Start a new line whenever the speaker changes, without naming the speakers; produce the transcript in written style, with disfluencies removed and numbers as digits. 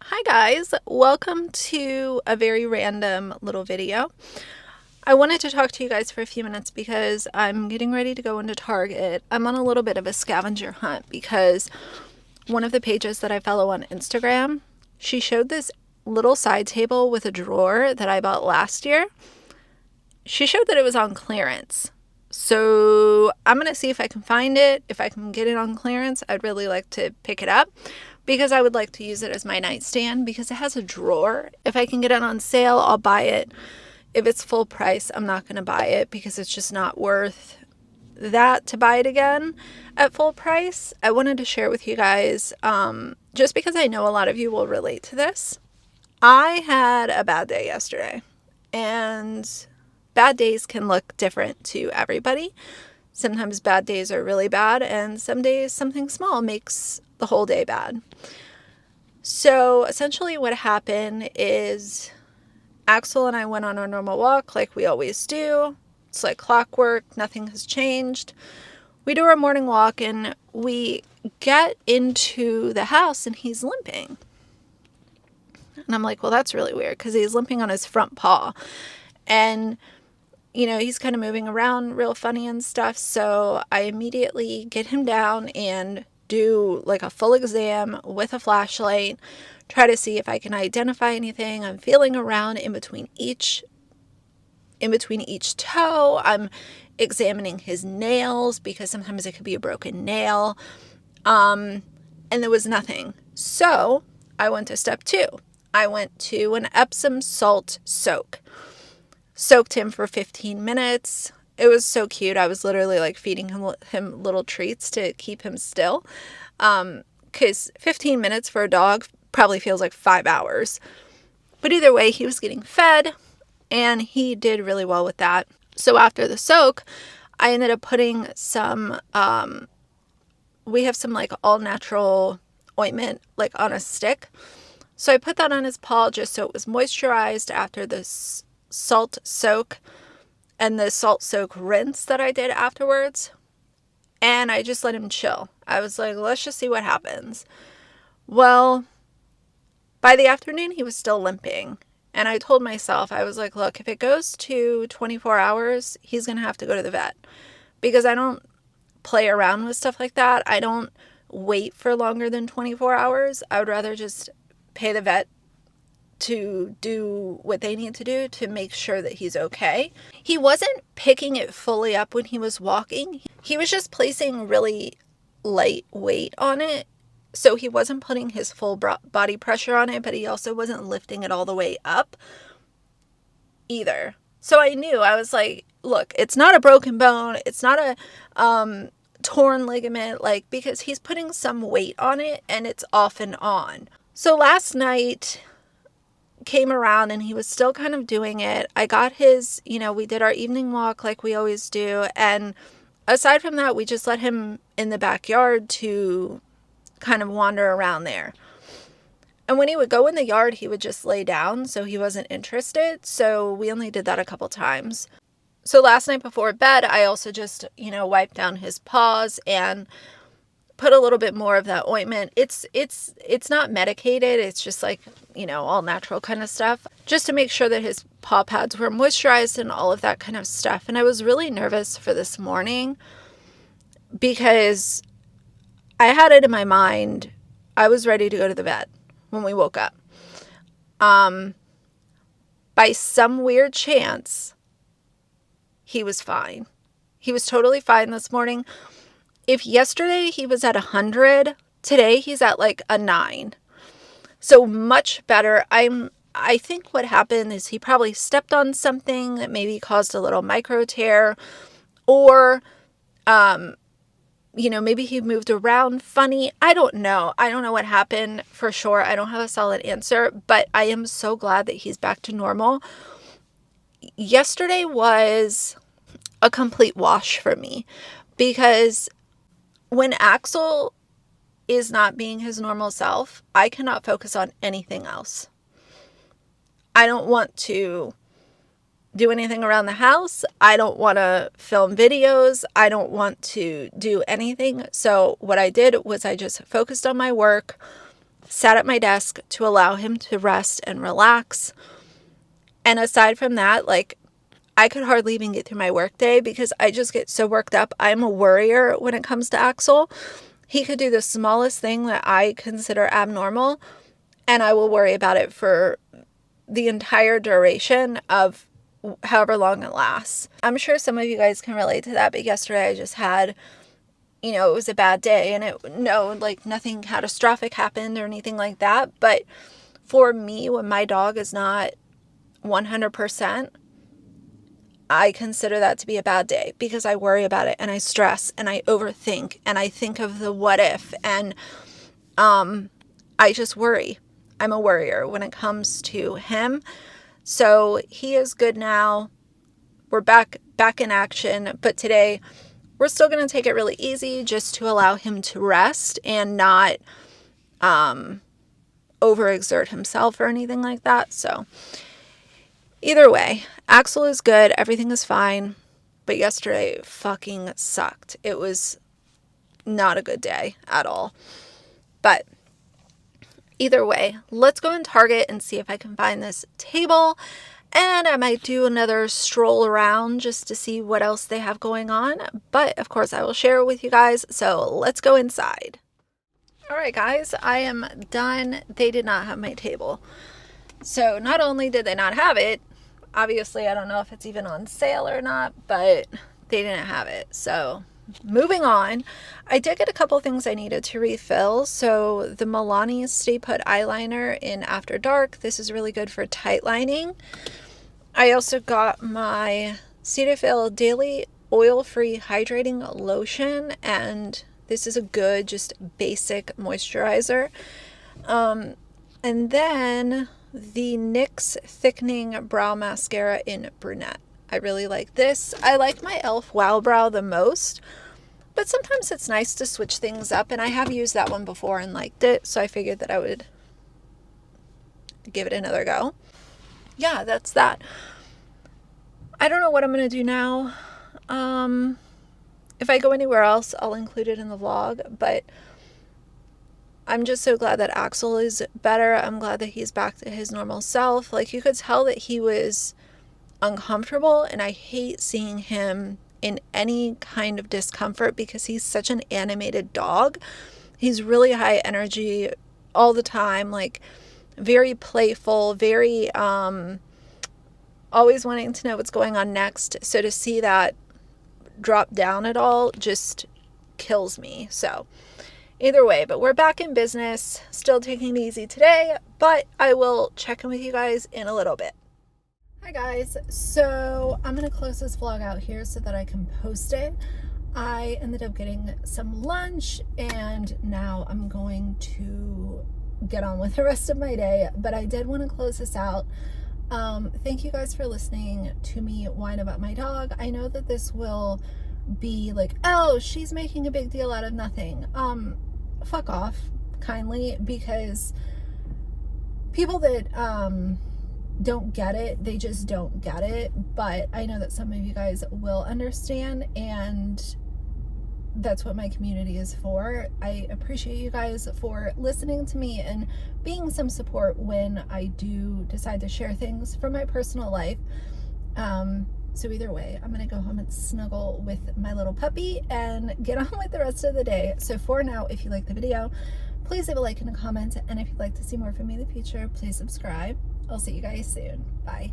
Hi guys, welcome to a very random little video. I wanted to talk to you guys for a few minutes because I'm getting ready to go into Target. I'm on a little bit of a scavenger hunt because one of the pages that I follow on Instagram, she showed this little side table with a drawer that I bought last year. She showed that it was on clearance. So I'm going to see if I can find it. If I can get it on clearance, I'd really like to pick it up because I would like to use it as my nightstand because it has a drawer. If I can get it on sale, I'll buy it. If it's full price, I'm not going to buy it because it's just not worth that to buy it again at full price. I wanted to share with you guys just because I know a lot of you will relate to this. I had a bad day yesterday, and bad days can look different to everybody. Sometimes bad days are really bad, and some days something small makes the whole day bad. So essentially what happened is Axel and I went on our normal walk like we always do. It's like clockwork, nothing has changed. We do our morning walk and we get into the house and he's limping. And I'm like, well, that's really weird because he's limping on his front paw. And he's kind of moving around real funny and stuff. So I immediately get him down and do like a full exam with a flashlight, try to see if I can identify anything. I'm feeling around in between each toe. I'm examining his nails because sometimes it could be a broken nail. And there was nothing. So I went to step 2. I went to an Epsom salt soak. Soaked him for 15 minutes. It was so cute. I was literally like feeding him little treats to keep him still. Because 15 minutes for a dog probably feels like 5 hours. But either way, he was getting fed and he did really well with that. So after the soak, I ended up putting some, we have some like all natural ointment like on a stick. So I put that on his paw just so it was moisturized after this salt soak and the salt soak rinse that I did afterwards. And I just let him chill. I was like, let's just see what happens. Well, by the afternoon, he was still limping. And I told myself, I was like, look, if it goes to 24 hours, he's going to have to go to the vet. Because I don't play around with stuff like that. I don't wait for longer than 24 hours. I would rather just pay the vet to do what they need to do to make sure that he's okay. He wasn't picking it fully up when he was walking. He was just placing really light weight on it. So he wasn't putting his full body pressure on it, but he also wasn't lifting it all the way up either. So I knew, I was like, look, it's not a broken bone. It's not a torn ligament, like, because he's putting some weight on it and it's off and on. So last night came around and he was still kind of doing it. I got his, we did our evening walk like we always do. And aside from that, we just let him in the backyard to kind of wander around there. And when he would go in the yard, he would just lay down. So he wasn't interested. So we only did that a couple times. So last night before bed, I also just, wiped down his paws and put a little bit more of that ointment. It's not medicated. It's just like, all natural kind of stuff, just to make sure that his paw pads were moisturized and all of that kind of stuff. And I was really nervous for this morning because I had it in my mind. I was ready to go to the vet when we woke up. By some weird chance, he was fine. He was totally fine this morning. If yesterday he was at 100, today he's at like a 9. So much better. I think what happened is he probably stepped on something that maybe caused a little micro tear, or maybe he moved around funny. I don't know. I don't know what happened for sure. I don't have a solid answer, but I am so glad that he's back to normal. Yesterday was a complete wash for me because when Axel is not being his normal self, I cannot focus on anything else. I don't want to do anything around the house. I don't want to film videos. I don't want to do anything. So what I did was I just focused on my work, sat at my desk to allow him to rest and relax. And aside from that, like, I could hardly even get through my workday because I just get so worked up. I'm a worrier when it comes to Axel. He could do the smallest thing that I consider abnormal, and I will worry about it for the entire duration of however long it lasts. I'm sure some of you guys can relate to that, but yesterday I just had, it was a bad day, and nothing catastrophic happened or anything like that. But for me, when my dog is not 100%, I consider that to be a bad day because I worry about it and I stress and I overthink and I think of the what if, and I just worry. I'm a worrier when it comes to him. So he is good now. We're back in action, but today we're still going to take it really easy just to allow him to rest and not overexert himself or anything like that. So either way, Axel is good. Everything is fine. But yesterday fucking sucked. It was not a good day at all. But either way, let's go in Target and see if I can find this table. And I might do another stroll around just to see what else they have going on. But of course, I will share it with you guys. So let's go inside. All right, guys, I am done. They did not have my table. So not only did they not have it, obviously, I don't know if it's even on sale or not, but they didn't have it. So moving on, I did get a couple things I needed to refill. So the Milani Stay Put eyeliner in After Dark. This is really good for tight lining. I also got my Cetaphil Daily Oil-Free Hydrating Lotion, and this is a good, just basic moisturizer. And then the NYX Thickening Brow Mascara in Brunette. I really like this. I like my e.l.f. Wow Brow the most, but sometimes it's nice to switch things up, and I have used that one before and liked it, so I figured that I would give it another go. Yeah, that's that. I don't know what I'm going to do now. If I go anywhere else, I'll include it in the vlog, but I'm just so glad that Axel is better. I'm glad that he's back to his normal self. Like, you could tell that he was uncomfortable, and I hate seeing him in any kind of discomfort because he's such an animated dog. He's really high energy all the time, like very playful, very always wanting to know what's going on next. So to see that drop down at all just kills me. So either way, but we're back in business, still taking it easy today, but I will check in with you guys in a little bit. Hi guys, so I'm going to close this vlog out here so that I can post it. I ended up getting some lunch and now I'm going to get on with the rest of my day, but I did want to close this out. Thank you guys for listening to me whine about my dog. I know that this will be like, oh, she's making a big deal out of nothing. Fuck off, kindly, because people that don't get it, they just don't get it. But I know that some of you guys will understand, and that's what my community is for. I appreciate you guys for listening to me and being some support when I do decide to share things from my personal life. So either way, I'm gonna go home and snuggle with my little puppy and get on with the rest of the day. So for now, if you like the video, please leave a like and a comment, and if you'd like to see more from me in the future, please subscribe. I'll see you guys soon. Bye.